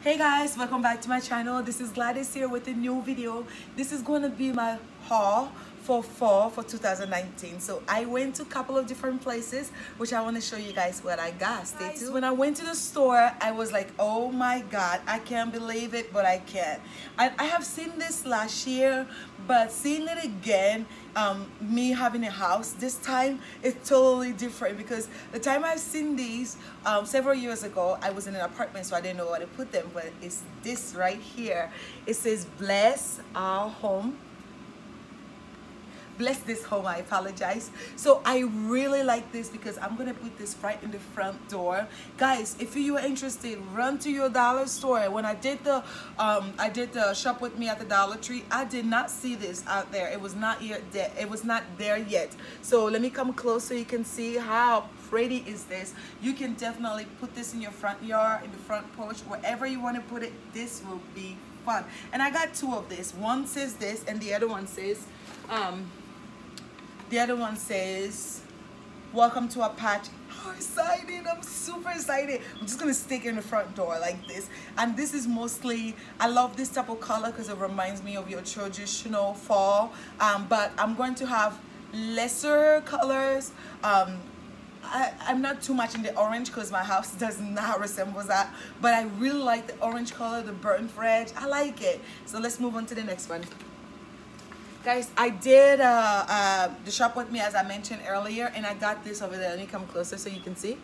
Hey guys, welcome back to my channel. This is Gladys here with a new video. This is going to be my haul for fall for 2019. So I went to a couple of different places which I want to show you guys what I got. Stay tuned. When I went to the store, I was like, oh my god, I can't believe it, but I can't. I have seen this last year, but seeing it again, me having a house this time, it's totally different because the time I've seen these several years ago, I was in an apartment, so I didn't know where to put them, but it's this right here. It says bless our home. Bless this home, I apologize. So I really like this because I'm gonna put this right in the front door. Guys, if you are interested, run to your dollar store. When I did the shop with me at the Dollar Tree, I did not see this out there. It was not yet there. It was not there yet. So let me come close so you can see how pretty is this. You can definitely put this in your front yard, in the front porch, wherever you want to put it. This will be fun. And I got two of this. One says this and the other one says welcome to our patch. How excited. I'm super excited. I'm just gonna stick it in the front door like this. And this is mostly, I love this type of color because it reminds me of your traditional fall, but I'm going to have lesser colors. I'm not too much in the orange because my house does not resemble that, but I really like the orange color, the burnt red. I like it. So let's move on to the next one. Guys, I did the shop with me, as I mentioned earlier, and I got this over there. Let me come closer so you can see.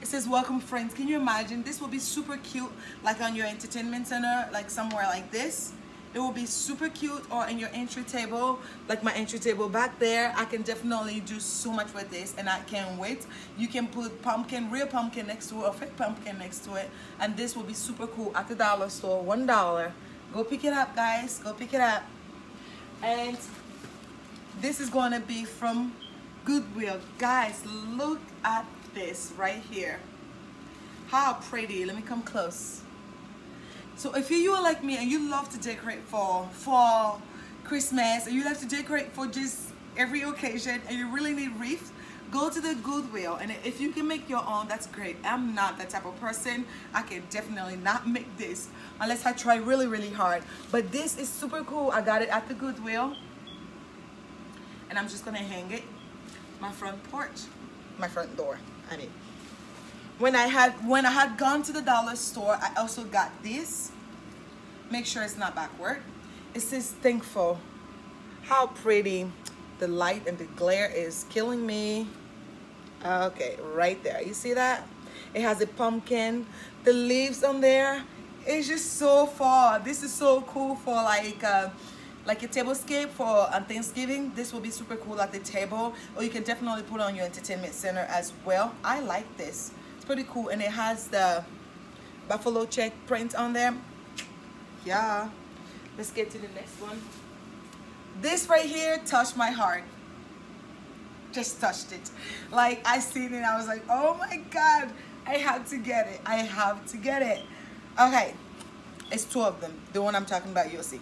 It says welcome friends. Can you imagine? This will be super cute, like on your entertainment center, like somewhere like this. It will be super cute, or in your entry table, like my entry table back there. I can definitely do so much with this, and I can't wait. You can put pumpkin, real pumpkin next to it, or fake pumpkin next to it, and this will be super cool at the dollar store. $1. Go pick it up, guys. Go pick it up. And this is going to be from Goodwill. Guys, look at this right here. How pretty. Let me come close. So if you are like me and you love to decorate for Christmas, and you love to decorate for just every occasion, and you really need wreaths, go to the Goodwill. And if you can make your own, that's great. I'm not that type of person. I can definitely not make this unless I try really, really hard. But this is super cool. I got it at the Goodwill. And I'm just gonna hang it my front porch, my front door. I mean, when I had gone to the dollar store, I also got this. Make sure it's not backward. It says thankful. How pretty. The light and the glare is killing me. Okay, right there. You see that? It has a pumpkin. The leaves on there. It's just so fall. This is so cool for like a tablescape for Thanksgiving. This will be super cool at the table, or you can definitely put on your entertainment center as well. I like this. It's pretty cool, and it has the buffalo check print on there. Yeah. Let's get to the next one. This right here touched my heart. Just touched it. Like, I seen it, I was like, oh my god, I have to get it. I have to get it. Okay, it's two of them. The one I'm talking about, you'll see.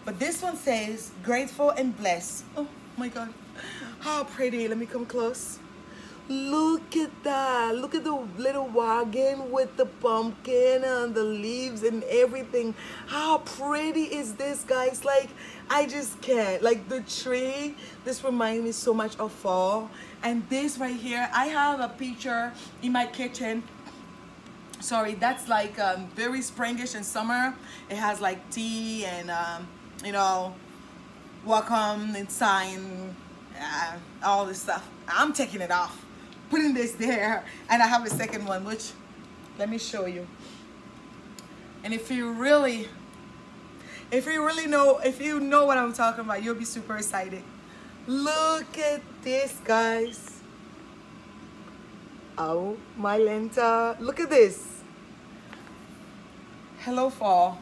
But this one says grateful and blessed. Oh my god, how pretty. Let me come close. Look at that. Look at the little wagon with the pumpkin and the leaves and everything. How pretty is this, guys? Like, I just can't. Like, the tree, this reminds me so much of fall. And this right here, I have a picture in my kitchen. Sorry, that's like very springish and summer. It has like tea and you know, welcome inside, all this stuff. I'm taking it off, putting this there, and I have a second one, which let me show you. And if you know what I'm talking about, you'll be super excited. Look at this, guys. Oh my Lenta, look at this. Hello fall.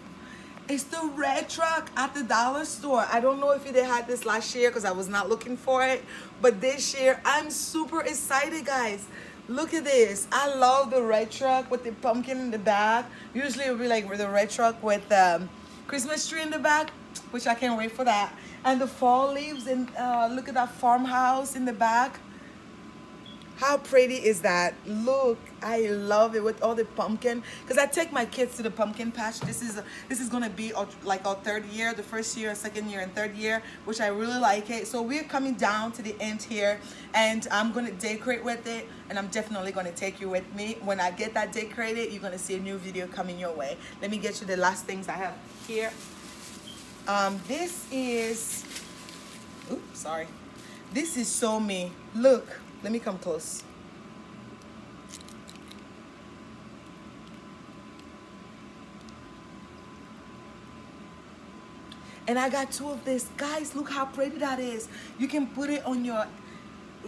It's the red truck at the dollar store. I don't know if they had this last year because I was not looking for it, but this year I'm super excited, guys. Look at this. I love the red truck with the pumpkin in the back. Usually it would be like the red truck with Christmas tree in the back, which I can't wait for that. And the fall leaves, and look at that farmhouse in the back. How pretty is that? Look, I love it with all the pumpkin, because I take my kids to the pumpkin patch. This is gonna be like our third year, the first year, second year, and third year, which I really like it. So we're coming down to the end here, and I'm gonna decorate with it, and I'm definitely gonna take you with me. When I get that decorated, you're gonna see a new video coming your way. Let me get you the last things I have here. This is, oops, sorry. This is so me. Look. Let me come close. And I got two of this. Guys, look how pretty that is. You can put it on your,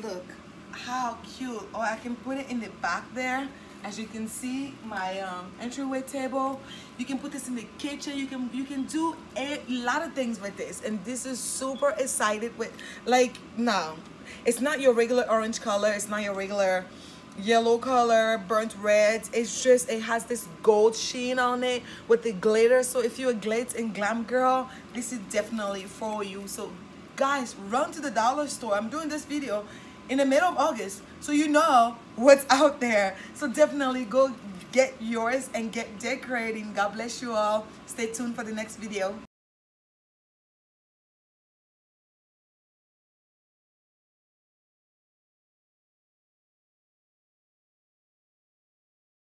look, how cute. Or I can put it in the back there. As you can see, my entryway table. You can put this in the kitchen. You can do a lot of things with this. And this is super excited with, like, no. It's not your regular orange color. It's not your regular yellow color, burnt red. It's just, it has this gold sheen on it with the glitter. So if you're a glitz and glam girl, this is definitely for you. So guys, run to the dollar store. I'm doing this video in the middle of August, so you know what's out there. So definitely go get yours and get decorating. God bless you all. Stay tuned for the next video.